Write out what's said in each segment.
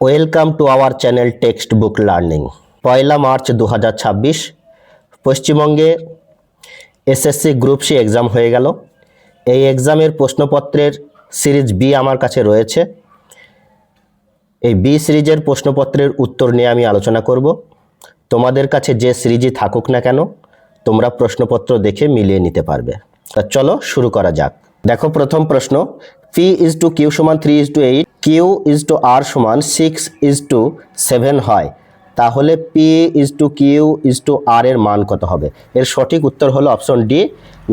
Welcome to our channel text book learning. 1 March 2026 পশ্চিমবঙ্গে SSC group C exam হয়ে গেল। এই এক্সামের প্রশ্নপত্রের সিরিজ বি আমার কাছে রয়েছে। এই বি সিরিজের প্রশ্নপত্রের উত্তর নিয়ে আমি আলোচনা করব। তোমাদের কাছে যে সিরিজই থাকুক না কেন তোমরা প্রশ্নপত্র দেখে মিলিয়ে নিতে পারবে। তা চলো শুরু করা যাক। দেখো প্রথম প্রশ্ন, P/Q = 3:8, Q/R = 6:7 হয়, তাহলে P/Q/R এর মান কত হবে? এর সঠিক উত্তর হলো অপশন ডি,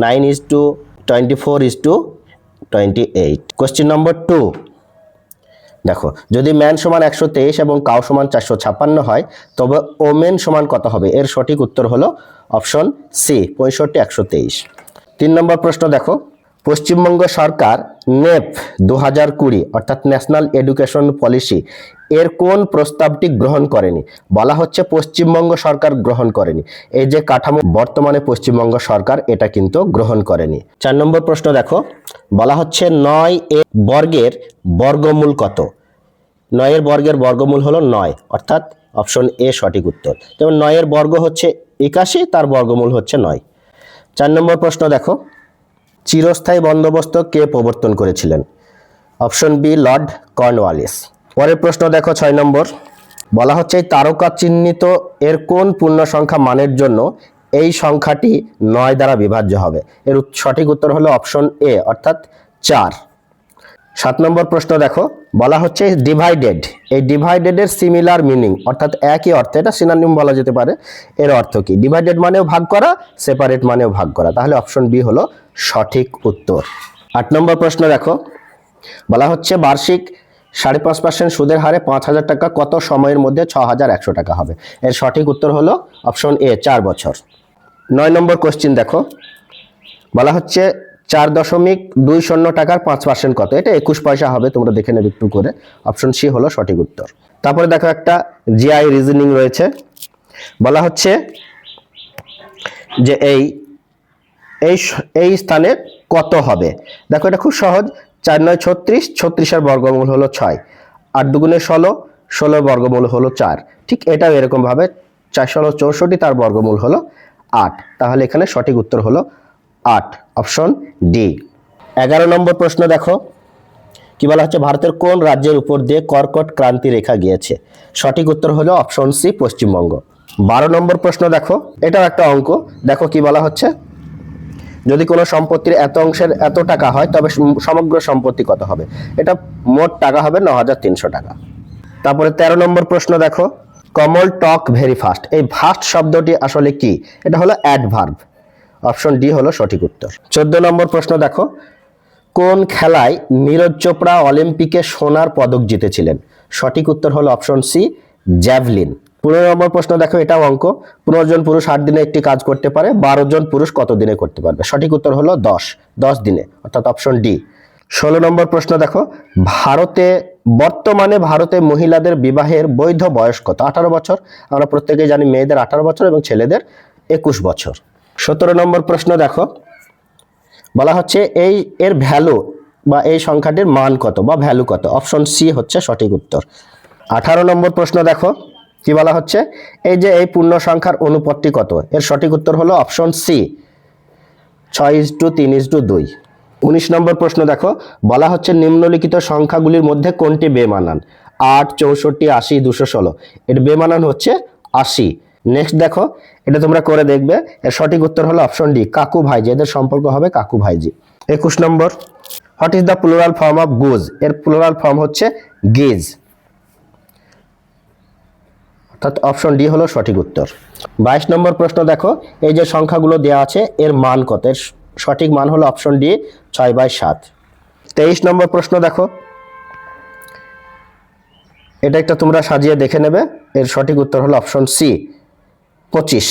9:24:28। কোশ্চেন নম্বর 2, দেখো যদি ম্যান সমান 123 এবং কাউ সমান 456 হয় তবে ওমেন সমান কত হবে? এর সঠিক উত্তর হলো অপশন সি, 65:123। 3 নম্বর প্রশ্ন দেখো, পশ্চিমবঙ্গ সরকার নেপ 2020 অর্থাৎ ন্যাশনাল এডুকেশন পলিসি এর কোন প্রস্তাবটি গ্রহণ করেনি? বলা হচ্ছে পশ্চিমবঙ্গ সরকার গ্রহণ করেনি। এই যে কাঠামো বর্তমানে পশ্চিমবঙ্গ সরকার এটা কিন্তু গ্রহণ করেনি। 4 নম্বর প্রশ্ন দেখো, বলা হচ্ছে 9 বর্গের বর্গমূল কত? 9 বর্গের বর্গমূল হলো 9, অর্থাৎ অপশন এ সঠিক উত্তর। যেমন 9 বর্গ হচ্ছে 81, তার বর্গমূল হচ্ছে 9। 4 নম্বর প্রশ্ন দেখো, চিরস্থায়ী বন্দোবস্ত কে প্রবর্তন করেছিলেন? Option B, Lord Cornwallis. পরের প্রশ্ন দেখো 6 নম্বর, বলা হচ্ছে তারকা চিহ্নিত এর কোন পূর্ণ সংখ্যা মানের জন্য এই সংখ্যাটি 9 দ্বারা বিভাজ্য হবে? এর সঠিক উত্তর হলো অপশন এ, অর্থাৎ 4। 7 নম্বর প্রশ্ন দেখো, বলা হচ্ছে ডিভাইডেড, এই ডিভাইডেডের সিমিলার মিনিং অর্থাৎ একই অর্থে, এটা সিনোনিম বলা যেতে পারে, এর অর্থ কি? ডিভাইডেড মানেও ভাগ করা, সেপারেট মানেও ভাগ করা, তাহলে অপশন বি হলো সঠিক উত্তর। 8 নম্বর প্রশ্ন দেখো, বলা হচ্ছে বার্ষিক 5.5% সুদের হারে 5,000 টাকা কত সময়ের মধ্যে 6,100 টাকা হবে? এর সঠিক উত্তর হলো অপশন এ, 4 বছর। 9 নম্বর কোশ্চিন দেখো, বলা হচ্ছে 4.20 টাকার 5% কত? এটা 21 পয়সা হবে, তোমরা দেখে নেবে একটু করে। অপশন সি হলো সঠিক উত্তর। তারপরে দেখো একটা জিআই রিজনিং রয়েছে। বলা হচ্ছে যে এই স্থানে কত হবে? দেখো এটা খুব সহজ, 4 9 36, 36 এর বর্গমূল হলো 6, 8 2 16, 16 বর্গমূল হলো 4। ঠিক এটাও এরকম ভাবে 4 16 64, তার বর্গমূল হলো 8, তাহলে এখানে সঠিক উত্তর হলো 8, অপশন ডি। 11 নম্বর প্রশ্ন দেখো, কি বলা হচ্ছে ভারতের কোন রাজ্যের উপর দিয়ে কর্কট ক্রান্তি রেখা গিয়েছে? সঠিক উত্তর হলো অপশন সি, পশ্চিমবঙ্গ। 12 নম্বর প্রশ্ন দেখো, এটাও একটা অঙ্ক। দেখো কি বলা হচ্ছে, যদি কোনো সম্পত্তির এত অংশের এত টাকা হয় তবে সমগ্র সম্পত্তি কত হবে? এটা মোট টাকা হবে 9,300 টাকা। তারপরে 13 নম্বর প্রশ্ন দেখো, কমল টক ভেরি ফাস্ট, এই ফাস্ট শব্দটি আসলে কি? এটা হলো অ্যাডভার্ব, অপশন ডি হলো সঠিক উত্তর। 14 নম্বর প্রশ্ন দেখো, কোন খেলায় নীরজ চোপড়া অলিম্পিকে সোনার পদক জিতেছিলেন? সঠিক উত্তর হলো অপশন সি, জ্যাভলিন। 15 নম্বর প্রশ্ন দেখো, এটাও অঙ্ক। 15 জন পুরুষ 8 দিনে একটি কাজ করতে পারে, 12 জন পুরুষ কত দিনে করতে পারবে? সঠিক উত্তর হলো 10 দিনে, অর্থাৎ অপশন ডি। 16 নম্বর প্রশ্ন দেখো, বর্তমানে ভারতে মহিলাদের বিবাহের বৈধ বয়স কত? 18 বছর। আমরা প্রত্যেকেই জানি মেয়েদের 18 বছর এবং ছেলেদের 21 বছর। 17 নম্বর প্রশ্ন দেখো, বলা হচ্ছে এর ভ্যালু বা এই সংখ্যাটির মান কত বা ভ্যালু কত? অপশন সি হচ্ছে সঠিক উত্তর। 18 নম্বর প্রশ্ন দেখো, কি বলা হচ্ছে এই পূর্ণ সংখ্যার অনুপাতটি কত? এর সঠিক উত্তর হলো অপশন সি, 6:3:2। 19 নম্বর প্রশ্ন দেখো, বলা হচ্ছে নিম্নলিখিত সংখ্যাগুলির মধ্যে কোনটি বেমানান? 8, 64, 80, 216, এর বেমানান হচ্ছে 80। নেক্সট দেখো, এটা তোমরা করে দেখবে, এর সঠিক উত্তর হলো অপশন ডি, কাকু ভাইজি, এদের সম্পর্ক হবে কাকু ভাইজি। 21 নম্বর, what is the plural form of Goodge? এর প্লুরাল ফর্ম হচ্ছে গিজ, অর্থাৎ অপশন ডি হলো সঠিক উত্তর। 22 নম্বর প্রশ্ন দেখো, এই যে সংখ্যাগুলো দেওয়া আছে এর মান কত? এর সঠিক মান হলো অপশন ডি, 6/7। 23 নম্বর প্রশ্ন দেখো, এটা একটা তোমরা সাজিয়ে দেখে নেবে, এর সঠিক উত্তর হলো অপশন সি, 25।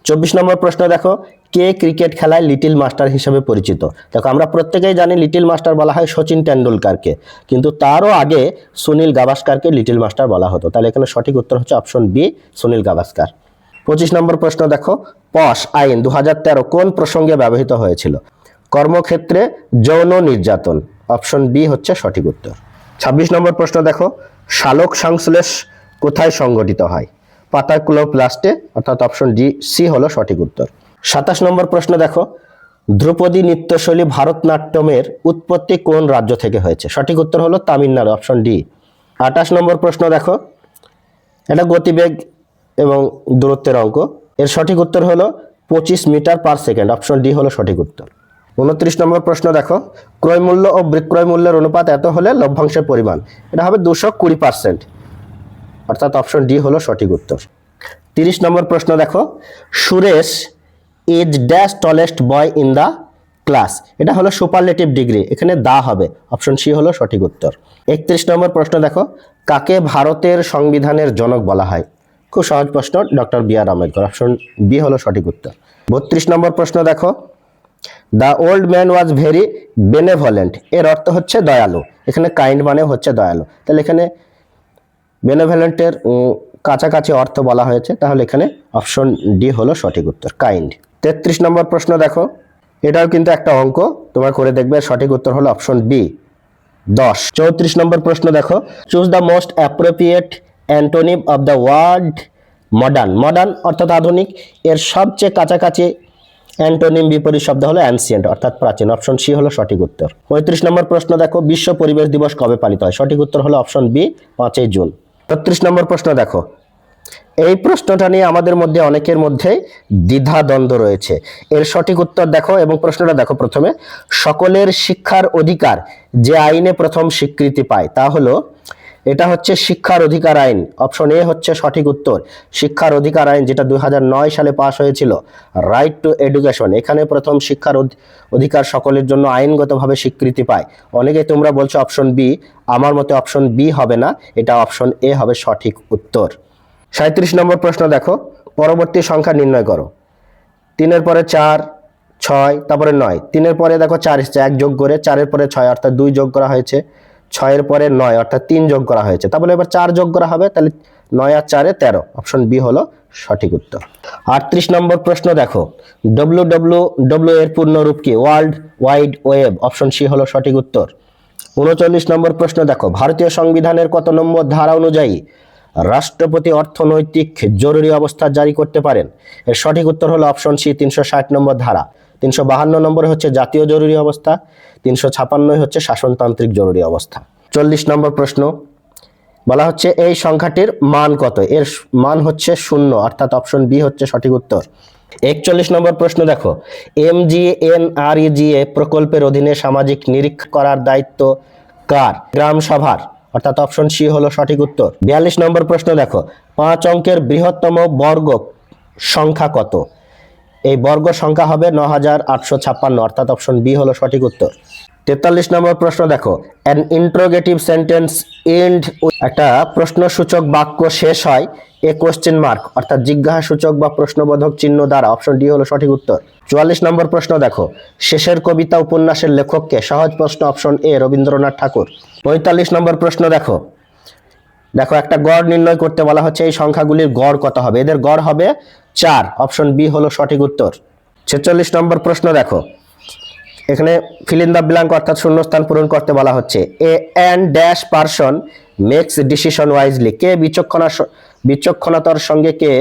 24 নম্বর প্রশ্ন দেখো, কে ক্রিকেট খেলায় লিটল মাস্টার হিসেবে পরিচিত? দেখো আমরা প্রত্যেকেই জানি লিটল মাস্টার বলা হয় সচিন টেন্ডুলকারকে, কিন্তু তারও আগে সুনীল গাভাস্কারকে লিটল মাস্টার বলা হতো, তাহলে এখানে সঠিক উত্তর হচ্ছে অপশন বি, সুনীল গাভাস্কার। 25 নম্বর প্রশ্ন দেখো, পশ আইন 2013 কোন প্রসঙ্গে ব্যবহৃত হয়েছিল? কর্মক্ষেত্রে যৌন নির্যাতন, অপশন বি হচ্ছে সঠিক উত্তর। 26 নম্বর প্রশ্ন দেখো, সালোক সংশ্লেষ কোথায় সংঘটিত হয়? পাতার ক্লোরোপ্লাস্টে, অর্থাৎ অপশন সি হলো সঠিক উত্তর। 27 নম্বর প্রশ্ন দেখো, ধ্রুপদী নৃত্যশৈলী ভারতনাট্যমের উৎপত্তি কোন রাজ্য থেকে হয়েছে? সঠিক উত্তর হলো তামিলনাড়ু, অপশন ডি। 28 নম্বর প্রশ্ন দেখো, এটা গতিবেগ এবং দূরত্বের অঙ্ক। এর সঠিক উত্তর হলো 25 metre per second, option D হলো সঠিক উত্তর। 29 নম্বর প্রশ্ন দেখো, ক্রয় মূল্য ও বিক্রয় মূল্যের অনুপাত এত হলে লভ্যাংশের পরিমাণ, এটা হবে 220%, অর্থাৎ অপশন ডি হলো সঠিক উত্তর। 30 নম্বর প্রশ্ন দেখো, Suresh is dash tallest boy in the class, এটা হলো সুপারলেটিভ ডিগ্রি, এখানে দা হবে, অপশন সি হলো সঠিক উত্তর। 31 নম্বর প্রশ্ন দেখো, কাকে ভারতের সংবিধানের জনক বলা হয়? খুব সহজ প্রশ্ন, ডক্টর বি আর আম্বেদকর, অপশন বি হলো সঠিক উত্তর। 32 নম্বর প্রশ্ন দেখো, the old man was very বেনেভলেন্ট, এর অর্থ হচ্ছে দয়ালু, এখানে কাইন্ড মানে হচ্ছে দয়ালু, তাহলে এখানে বেনেভলেন্টের কাছাকাছি অর্থ বলা হয়েছে, তাহলে এখানে অপশন ডি হলো সঠিক উত্তর, কাইন্ড। 33 নম্বর প্রশ্ন দেখো, এটাও কিন্তু একটা অঙ্ক, তোমরা করে দেখবে, সঠিক উত্তর হলো অপশন বি 10। 34 নম্বর প্রশ্ন দেখো, choose the most appropriate antonym of the word modern, modern অর্থাৎ আধুনিক, এর সবচেয়ে কাছাকাছি অ্যান্টোনিম বিপরীত শব্দ হলো অ্যানসিয়েন্ট, অর্থাৎ প্রাচীন, অপশন সি হলো সঠিক উত্তর। 35 নম্বর প্রশ্ন দেখো, বিশ্ব পরিবেশ দিবস কবে পালিত হয়? সঠিক উত্তর হলো অপশন বি 5 জুন। 36 নম্বর প্রশ্ন দেখো, এই প্রশ্নটা নিয়ে আমাদের মধ্যে অনেকের মধ্যে দ্বিধাদ্বন্দ্ব রয়েছে, এর সঠিক উত্তর দেখো এবং প্রশ্নটা দেখো প্রথমে, সকলের শিক্ষার অধিকার যে আইনে প্রথম স্বীকৃতি পায় তা হলো, এটা হচ্ছে শিক্ষার অধিকার আইন, অপশন এ হচ্ছে সঠিক উত্তর। শিক্ষার অধিকার আইন যেটা 2009 সালে পাশ হয়েছিল, রাইট টু এডুকেশন, এখানে প্রথম শিক্ষার অধিকার সকলের জন্য আইনগতভাবে স্বীকৃতি পায়। অনেকে তোমরা বলছো অপশন বি, আমার মতে অপশন বি হবে না, এটা অপশন এ হবে সঠিক উত্তর। 37 নম্বর প্রশ্ন দেখো, পরবর্তী সংখ্যা নির্ণয় করো। 3-এর পরে 4, 6, তারপরে 9, 3-এর পরে দেখো 4 এসছে, 1 যোগ করে, 4-এর পরে 6 অর্থাৎ 2 যোগ করা হয়েছে, 6-এর পরে 9 অর্থাৎ 3 যোগ করা হয়েছে, তারপরে এবার 4 যোগ করা হবে, তাহলে 9 আর 4-এ 13, অপশন বি হলো সঠিক উত্তর। 38 নম্বর প্রশ্ন দেখো, WWW এর পূর্ণ রূপ কি? World wide web, option C হলো সঠিক উত্তর। 39 নম্বর প্রশ্ন দেখো, ভারতীয় সংবিধানের কত নম্বর ধারা অনুযায়ী রাষ্ট্রপতি অর্থনৈতিক জরুরি অবস্থা জারি করতে পারেন? এর সঠিক উত্তর হলো অপশন সি 360 নম্বর ধারা। 352 নম্বর হচ্ছে জাতীয় জরুরি অবস্থা, 356 হচ্ছে শাসনতান্ত্রিক জরুরি অবস্থা। 40 নম্বর প্রশ্ন বলা হচ্ছে, এই সংখ্যাটির মান কত? এর মান হচ্ছে 0, অর্থাৎ অপশন বি হচ্ছে সঠিক উত্তর। 41 নম্বর প্রশ্ন দেখো, MGNREGA প্রকল্পের অধীনে সামাজিক নিরীক্ষা করার দায়িত্ব কার? গ্রাম সভার, অর্থাৎ অপশন সি হলো সঠিক উত্তর। 42 নম্বর প্রশ্ন দেখো, 5 অঙ্কের বৃহত্তম বর্গ সংখ্যা কত? এই বর্গ সংখ্যা হবে 9856, অর্থাৎ অপশন বি হলো সঠিক উত্তর। 43 নম্বর প্রশ্ন দেখো, অ্যান ইন্টারোগেটিভ সেন্টেন্স এন্ড, একটা প্রশ্নসূচক বাক্য শেষ হয় এ কোশ্চেন মার্ক, অর্থাৎ জিজ্ঞাসাসূচক বা প্রশ্নবোধক চিহ্ন দ্বারা, অপশন ডি হলো সঠিক উত্তর। 44 নম্বর প্রশ্ন দেখো, শেষের কবিতা উপন্যাসের লেখককে? সহজ প্রশ্ন, অপশন এ রবীন্দ্রনাথ ঠাকুর। 45 নম্বর প্রশ্ন দেখো, একটা গড় নির্ণয় করতে বলা হচ্ছে, এই সংখ্যাগুলির গড় কত হবে? এদের গড় হবে 4, অপশন বি হলো সঠিক উত্তর। 46 নম্বর প্রশ্ন দেখো, এখানে ফিল ইন দ্য ব্ল্যাঙ্ক অর্থাৎ শূন্যস্থান পূরণ করতে বলা হচ্ছে, a an dash person makes decision wisely, কে বিচক্ষণতার সঙ্গে কে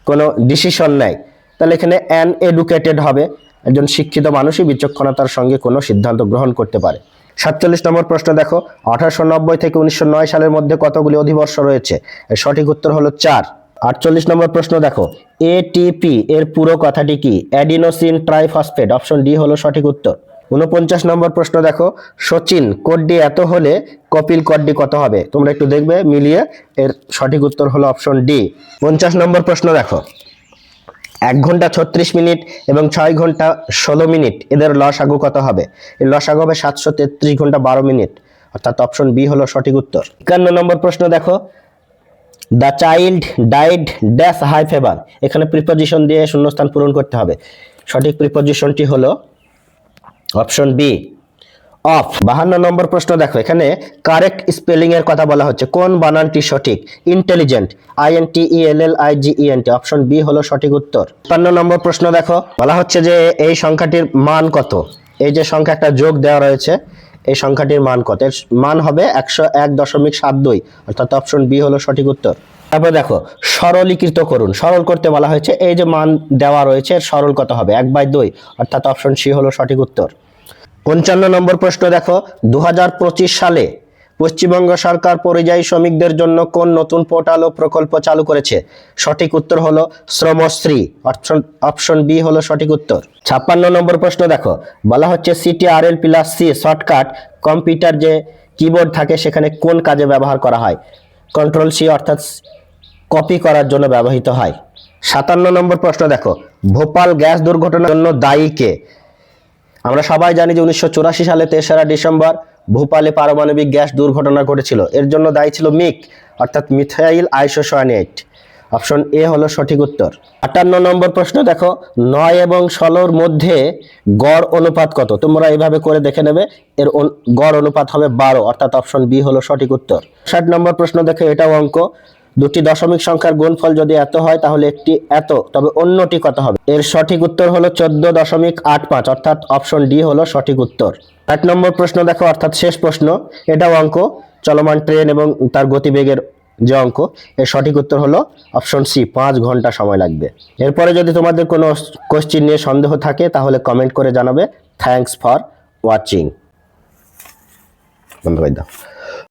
কোনো ডিসিশন নেয়? তাহলে এখানে অ্যান এডুকেটেড হবে, একজন শিক্ষিত মানুষই বিচক্ষণতার সঙ্গে কোনো সিদ্ধান্ত গ্রহণ করতে পারে। 47 নম্বর প্রশ্ন দেখো, 1890 থেকে 1909 সালের মধ্যে কতগুলি অধিবর্ষ রয়েছে? এর সঠিক উত্তর হলো 4। 48 নম্বর প্রশ্ন দেখো, ATP এর পুরো কথাটি কি? অ্যাডিনোসিন ট্রাইফসফেট, অপশন ডি হলো সঠিক উত্তর। 49 নম্বর প্রশ্ন দেখো, সচিন কোড্ডি এত হলে কপিল কোড্ডি কত হবে? তোমরা একটু দেখবে মিলিয়ে, এর সঠিক উত্তর হলো অপশন ডি। 50 নম্বর প্রশ্ন দেখো, 1 ঘন্টা 36 মিনিট এবং 6 ঘন্টা 16 মিনিট, এদের লসাগু কত হবে? এর লসাগু হবে 733 ঘন্টা 12 মিনিট, অর্থাৎ অপশন বি হলো সঠিক উত্তর। 51 নম্বর প্রশ্ন দেখো, the child died dash high fever, এখানে প্রিপোজিশন দিয়ে শূন্যস্থান পূরণ করতে হবে, সঠিক প্রিপোজিশনটি হলো অপশন বি অফ। 52 নম্বর প্রশ্ন দেখো, এখানে কারেক্ট স্পেলিং এর কথা বলা হচ্ছে, কোন বানানটি সঠিক? ইন্টেলিজেন্ট, INTELLIGENT, অপশন বি হলো সঠিক উত্তর। 53 নম্বর প্রশ্ন দেখো, বলা হচ্ছে যে এই সংখ্যাটির মান কত? এই যে সংখ্যা একটা যোগ দেওয়া রয়েছে, এই সংখ্যাটির মান কত? এর মান হবে 101.72, অর্থাৎ অপশন বি হলো সঠিক উত্তর। তারপর দেখো সরলীকৃত করুন, সরল করতে বলা হয়েছে। এই যে মান দেওয়া রয়েছে এর সরল কত হবে? 1/2, অর্থাৎ অপশন সি হলো সঠিক উত্তর। 55 নম্বর প্রশ্ন দেখো, 2025 সালে পশ্চিমবঙ্গ সরকার পরিযায়ী শ্রমিকদের জন্য কোন নতুন পোর্টাল ও প্রকল্প চালু করেছে? সঠিক উত্তর হলো শ্রমশ্রী, অপশন বি হলো সঠিক উত্তর। 56 নম্বর প্রশ্ন দেখো, বলা হচ্ছে CTRL+C শর্টকাট কম্পিউটার যে কিবোর্ড থাকে সেখানে কোন কাজে ব্যবহার করা হয়? কন্ট্রোল-C অর্থাৎ কপি করার জন্য ব্যবহৃত হয়। 57 নম্বর প্রশ্ন দেখো, ভোপাল গ্যাস দুর্ঘটনার জন্য দায়ী কে? আমরা সবাই জানি যে 1984 সালে 3রা ডিসেম্বর ভোপালে পারমাণবিক গ্যাস দুর্ঘটনা ঘটেছিল। এর জন্য দায়ী ছিল মিক, অর্থাৎ মিথাইল আইসোসায়ানেট, অপশন এ হলো সঠিক উত্তর। 58 নম্বর প্রশ্ন দেখো, 9 এবং 16 মধ্যে গড় অনুপাত কত? তোমরা এইভাবে করে দেখে নেবে, এর গড় অনুপাত হবে 12, অর্থাৎ অপশন বি হলো সঠিক উত্তর। 60 নম্বর প্রশ্ন দেখো, এটাও অঙ্ক। দুটি দশমিক সংখ্যার গুণফল যদি এত হয় তাহলে একটি এত, তবে অন্যটি কত হবে? এর সঠিক উত্তর হলো 14.85, অর্থাৎ অপশন ডি হলো সঠিক উত্তর। 8 নম্বর প্রশ্ন দেখো, অর্থাৎ শেষ প্রশ্ন, এটাও অঙ্ক। চলমান ট্রেন এবং তার গতিবেগের যে অঙ্ক, এর সঠিক উত্তর হলো অপশন সি, 5 ঘন্টা সময় লাগবে। এরপরে যদি তোমাদের কোনো কোশ্চেন নিয়ে সন্দেহ থাকে তাহলে কমেন্ট করে জানাবে। Thanks for watching. বন্ধ করে দাও।